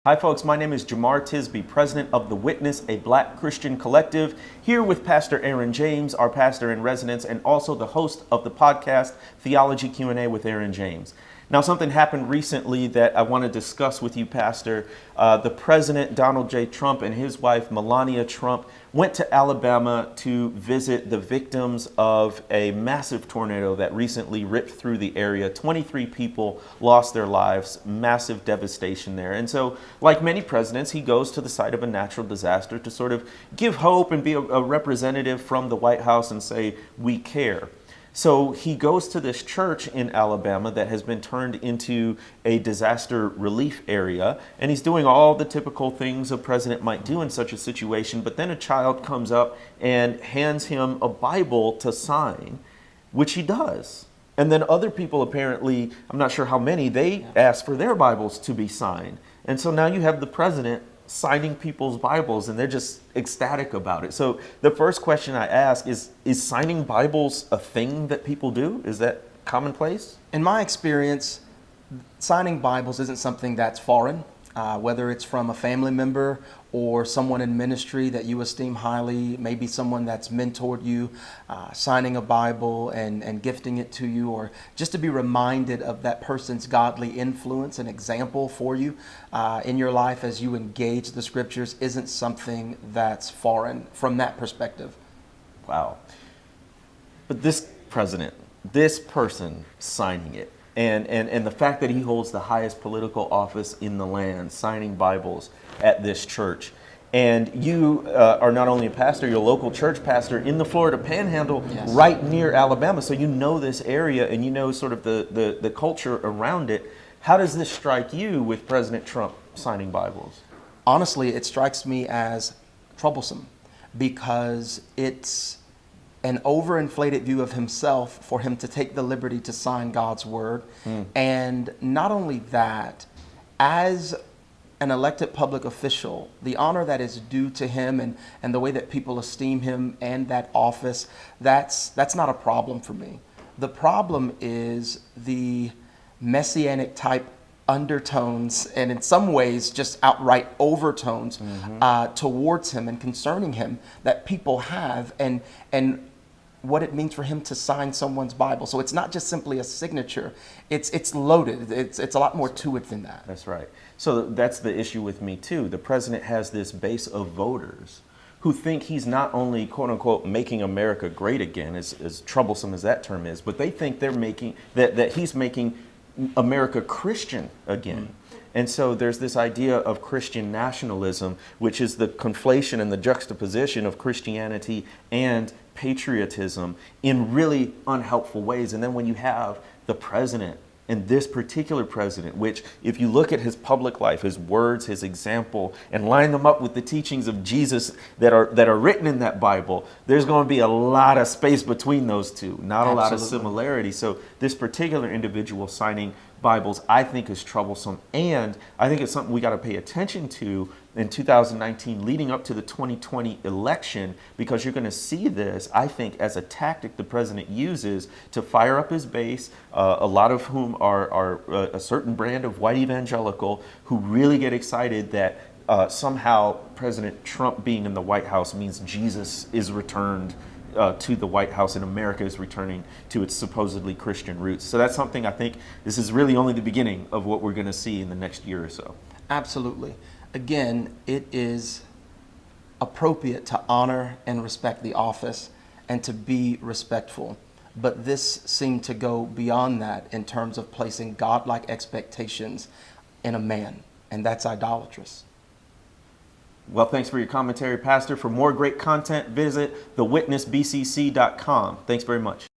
Hi folks, my name is Jemar Tisby, president of The Witness, a Black Christian collective, here with Pastor Earon James, our pastor in residence, and also the host of the podcast, Theology Q&A with Earon James. Now, something happened recently that I want to discuss with you, Pastor. The President, Donald J. Trump, and his wife, Melania Trump, went to Alabama to visit the victims of a massive tornado that recently ripped through the area. 23 people lost their lives, massive devastation there. And so, like many presidents, he goes to the site of a natural disaster to sort of give hope and be a representative from the White House and say, we care. So he goes to this church in Alabama that has been turned into a disaster relief area, and he's doing all the typical things a president might do in such a situation. But then a child comes up and hands him a Bible to sign, which he does. And then other people, apparently, I'm not sure how many, they ask for their Bibles to be signed. And so now you have the president signing people's Bibles, and they're just ecstatic about it. So the first question I ask is signing Bibles a thing that people do? Is that commonplace? In my experience, signing Bibles isn't something that's foreign, whether it's from a family member or someone in ministry that you esteem highly, maybe someone that's mentored you, signing a Bible and gifting it to you, or just to be reminded of that person's godly influence and example for you in your life as you engage the scriptures isn't something that's foreign from that perspective. Wow. But this president, this person signing it, and the fact that he holds the highest political office in the land, signing Bibles at this church. And you are not only a pastor, you're a local church pastor in the Florida Panhandle, yes, right near Alabama. So you know this area and you know sort of the culture around it. How does this strike you with President Trump signing Bibles? Honestly, it strikes me as troublesome because it's an overinflated view of himself for him to take the liberty to sign God's word. And not only that, as an elected public official, the honor that is due to him and the way that people esteem him and that office, that's not a problem for me. The problem is the messianic type undertones and in some ways just outright overtones towards him and concerning him that people have and what it means for him to sign someone's Bible. So it's not just simply a signature. It's loaded. It's a lot more to it than that. That's right. So that's the issue with me too. The president has this base of voters who think he's not only quote unquote making America great again, as troublesome as that term is, but they think they're making that he's making America Christian again. And so there's this idea of Christian nationalism, which is the conflation and the juxtaposition of Christianity and patriotism in really unhelpful ways. And then when you have the president, and this particular president, which if you look at his public life, his words, his example, and line them up with the teachings of Jesus that are written in that Bible, there's going to be a lot of space between those two, not a lot of similarity. So this particular individual signing Bibles, I think, is troublesome. And I think it's something we got to pay attention to in 2019 leading up to the 2020 election, because you're going to see this, I think, as a tactic the president uses to fire up his base, a lot of whom are a certain brand of white evangelical who really get excited that somehow President Trump being in the White House means Jesus is returned to the White House and America is returning to its supposedly Christian roots. So that's something I think this is really only the beginning of what we're going to see in the next year or so. Absolutely. Again, it is appropriate to honor and respect the office and to be respectful. But this seemed to go beyond that in terms of placing godlike expectations in a man, and that's idolatrous. Well, thanks for your commentary, Pastor. For more great content, visit thewitnessbcc.com. Thanks very much.